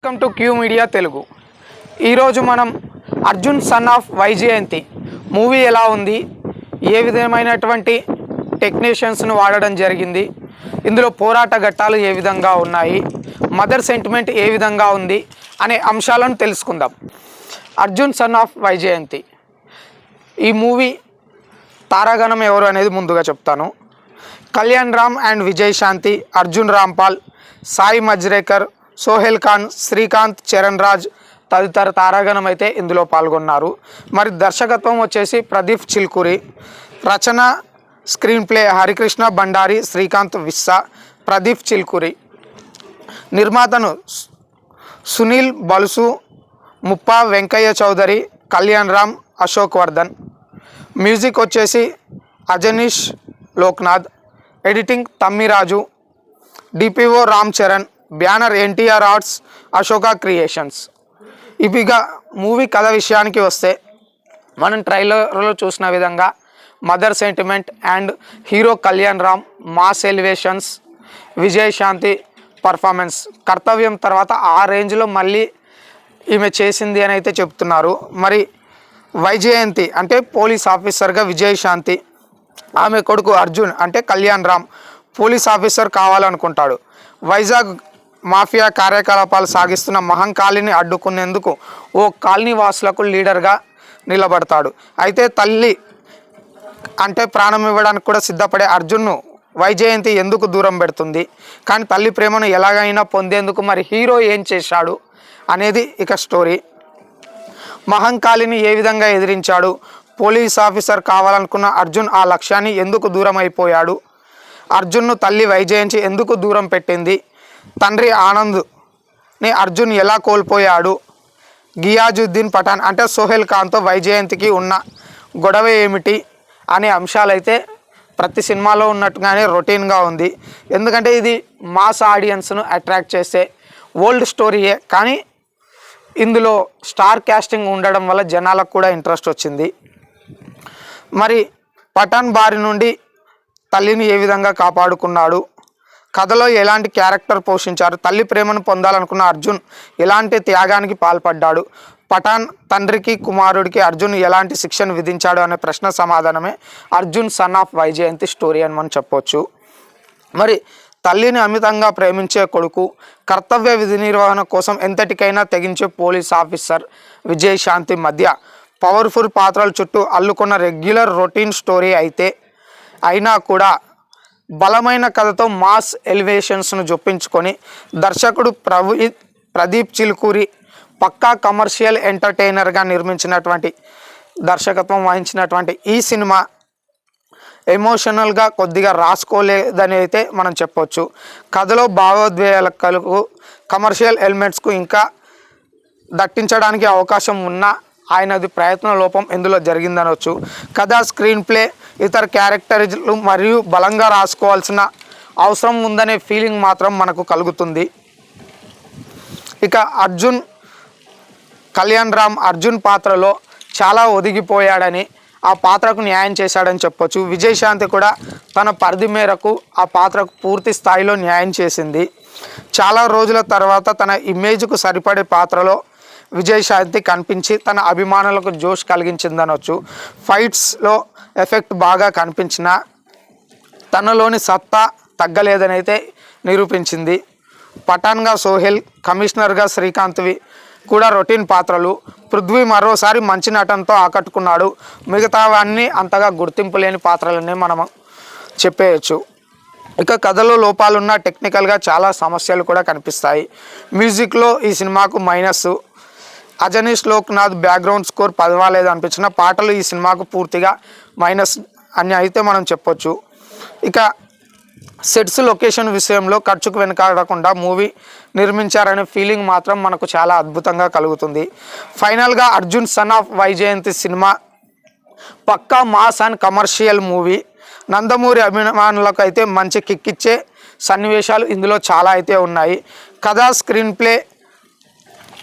Welcome to Q Media Telugu. ఈరోజు మనం Arjun son of Vyjayanthi movie ఎలా ఉంది, ఏ విధమైనటువంటి టెక్నీషియన్స్ను వాడడం జరిగింది, ఇందులో పోరాట ఘట్టాలు ఏ విధంగా ఉన్నాయి, మదర్ సెంటిమెంట్ ఏ విధంగా ఉంది అనే అంశాలను తెలుసుకుందాం. అర్జున్ సన్ ఆఫ్ వైజయంతి ఈ మూవీ తారాగణం ఎవరు అనేది ముందుగా చెప్తాను. కళ్యాణ్ రామ్ అండ్ విజయశాంతి, అర్జున్ రాంపాల్, సాయి మజ్రేకర్, సోహెల్ ఖాన్, శ్రీకాంత్, చరణ్ రాజ్ తదితర తారాగణం అయితే ఇందులో పాల్గొన్నారు. మరి దర్శకత్వం వచ్చేసి ప్రదీప్ చిల్కూరి, రచన screen play Harikrishna Bandari, Srikanth విస్సా, Pradeep Chilkuri, నిర్మాతను Sunil Balusu, Muppa Venkaiah Chowdary, Kalyan Ram, Ashok Vardhan, music వచ్చేసి Ajaneesh Loknath, editing Tammiraju, DPO Ram Charan, banner NTR arts, Ashoka creations. ఇక మూవీ కథ విషయానికి వస్తే మనం ట్రైలర్లో చూసిన విధంగా mother sentiment and hero Kalyan Ram mass elevations, Vijayashanti performance కర్తవ్యం తర్వాత ఆ రేంజ్లో మళ్ళీ ఈమె చేసింది అని అయితే చెప్తున్నారు. మరి వైజయంతి అంటే పోలీస్ ఆఫీసర్గా విజయశాంతి, ఆమె కొడుకు అర్జున్ అంటే కళ్యాణ్ రామ్ పోలీస్ ఆఫీసర్ కావాలనుకుంటాడు. వైజాగ్ మాఫియా కార్యకలాపాలు సాగిస్తున్న మహంకాళిని అడ్డుకునేందుకు ఓ కాలనీ వాసులకు లీడర్గా నిలబడతాడు. అయితే తల్లి అంటే ప్రాణం ఇవ్వడానికి కూడా సిద్ధపడే అర్జున్ను వైజయంతి ఎందుకు దూరం పెడుతుంది, కానీ తల్లి ప్రేమను ఎలాగైనా పొందేందుకు మరి హీరో ఏం చేశాడు అనేది ఇక స్టోరీ. మహంకాళిని ఏ విధంగా ఎదిరించాడు, పోలీస్ ఆఫీసర్ కావాలనుకున్న అర్జున్ ఆ లక్ష్యాన్ని ఎందుకు దూరం అయిపోయాడు, అర్జున్ను తల్లి వైజయంతి ఎందుకు దూరం పెట్టింది, తండ్రి ఆనంద్ని అర్జున్ ఎలా కోల్పోయాడు, గియాజుద్దీన్ పఠాన్ అంటే సోహెల్ ఖాన్తో వైజయంతికి ఉన్న గొడవ ఏమిటి అనే అంశాలైతే ప్రతి సినిమాలో ఉన్నట్టుగానే రొటీన్గా ఉంది. ఎందుకంటే ఇది మాస్ ఆడియన్స్ను అట్రాక్ట్ చేసే ఓల్డ్ స్టోరీయే, కానీ ఇందులో స్టార్ క్యాస్టింగ్ ఉండడం వల్ల జనాలకు కూడా ఇంట్రెస్ట్ వచ్చింది. మరి పఠాన్ బారి నుండి తల్లిని ఏ విధంగా కాపాడుకున్నాడు, కథలో ఎలాంటి క్యారెక్టర్ పోషించారు, తల్లి ప్రేమను పొందాలనుకున్న అర్జున్ ఎలాంటి త్యాగానికి పాల్పడ్డాడు, పఠాన్ తండ్రికి కుమారుడికి అర్జున్ ఎలాంటి శిక్షను విధించాడు అనే ప్రశ్న సమాధానమే Arjun son of Vyjayanthi story అని మనం చెప్పొచ్చు. మరి తల్లిని అమితంగా ప్రేమించే కొడుకు, కర్తవ్య విధి నిర్వహణ కోసం ఎంతటికైనా తెగించే పోలీస్ ఆఫీసర్ విజయశాంతి మధ్య పవర్ఫుల్ పాత్రల చుట్టూ అల్లుకున్న రెగ్యులర్ రొటీన్ స్టోరీ అయినా కూడా బలమైన కథతో మాస్ ఎలివేషన్స్ను జొప్పించుకొని దర్శకుడు ప్రదీప్ చిల్కూరి పక్కా కమర్షియల్ ఎంటర్టైనర్గా నిర్మించినటువంటి దర్శకత్వం వహించినటువంటి ఈ సినిమా ఎమోషనల్గా కొద్దిగా రాసుకోలేదని అయితే మనం చెప్పొచ్చు. కథలో భావోద్వేగాలకు కమర్షియల్ ఎలిమెంట్స్కు ఇంకా దట్టించడానికి అవకాశం ఉన్నా ఆయనది ప్రయత్న లోపం ఇందులో జరిగిందనవచ్చు. కథ, స్క్రీన్ ప్లే, ఇతర క్యారెక్టర్లు మరియు బలంగా రాసుకోవాల్సిన అవసరం ఉందనే ఫీలింగ్ మాత్రం మనకు కలుగుతుంది. ఇక కళ్యాణ్ రామ్ అర్జున్ పాత్రలో చాలా ఒదిగిపోయాడని, ఆ పాత్రకు న్యాయం చేశాడని చెప్పొచ్చు. విజయశాంతి కూడా తన పరిధి మేరకు ఆ పాత్రకు పూర్తి స్థాయిలో న్యాయం చేసింది. చాలా రోజుల తర్వాత తన ఇమేజ్కు సరిపడే పాత్రలో విజయశాంతి కనిపించి తన అభిమానులకు జోష్ కలిగించిందనవచ్చు. ఫైట్స్లో ఎఫెక్ట్ బాగా కనిపించినా తనలోని సత్తా తగ్గలేదని అయితే నిరూపించింది. పఠాన్గా సోహెల్, కమిషనర్గా శ్రీకాంత్వి కూడా రొటీన్ పాత్రలు. పృథ్వీ మరోసారి మంచి నటనతో ఆకట్టుకున్నాడు. మిగతావన్నీ అంతగా గుర్తింపు లేని పాత్రలనే మనం చెప్పేయచ్చు. ఇక కథలో లోపాలున్న టెక్నికల్గా చాలా సమస్యలు కూడా కనిపిస్తాయి. మ్యూజిక్లో ఈ సినిమాకు minus. Ajaneesh Loknath background score పదవాలేదు అనిపించిన పాటలు ఈ సినిమాకు పూర్తిగా మైనస్ అని అయితే మనం చెప్పొచ్చు. ఇక సెట్స్, లొకేషన్ విషయంలో ఖర్చుకు వెనకాడకుండా మూవీ నిర్మించారనే ఫీలింగ్ మాత్రం మనకు చాలా అద్భుతంగా కలుగుతుంది. ఫైనల్గా Arjun son of Vyjayanthi cinema పక్కా mass and commercial movie. Nandamuri అభిమానులకు అయితే మంచి కిక్కిచ్చే సన్నివేశాలు ఇందులో చాలా అయితే ఉన్నాయి. కథ, స్క్రీన్ ప్లే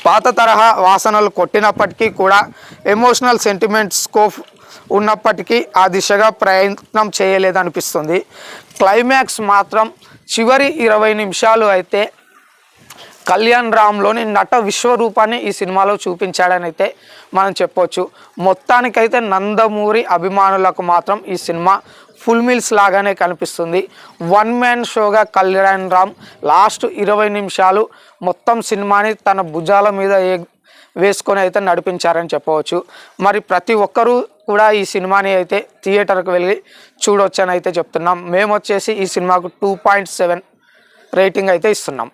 పాత తరహా వాసనలు కొట్టినప్పటికీ కూడా ఎమోషనల్ సెంటిమెంట్ స్కోప్ ఉన్నప్పటికీ ఆ దిశగా ప్రయత్నం చేయలేదనిపిస్తుంది. క్లైమాక్స్ మాత్రం చివరి 20 నిమిషాలు అయితే కళ్యాణ్ రామ్లోని నట విశ్వరూపాన్ని ఈ సినిమాలో చూపించాడని అయితే మనం చెప్పొచ్చు. మొత్తానికైతే నందమూరి అభిమానులకు మాత్రం ఈ సినిమా ఫుల్ మీల్స్ లాగానే కనిపిస్తుంది. వన్ మ్యాన్ షోగా కళ్యాణ్ రామ్ లాస్ట్ 20 నిమిషాలు మొత్తం సినిమాని తన భుజాల మీద వేసుకొని అయితే నడిపించారని చెప్పవచ్చు. మరి ప్రతి ఒక్కరూ కూడా ఈ సినిమాని అయితే థియేటర్కి వెళ్ళి చూడొచ్చని అయితే చెప్తున్నాం. మేము వచ్చేసి ఈ సినిమాకు 2.7 రేటింగ్ అయితే ఇస్తున్నాం.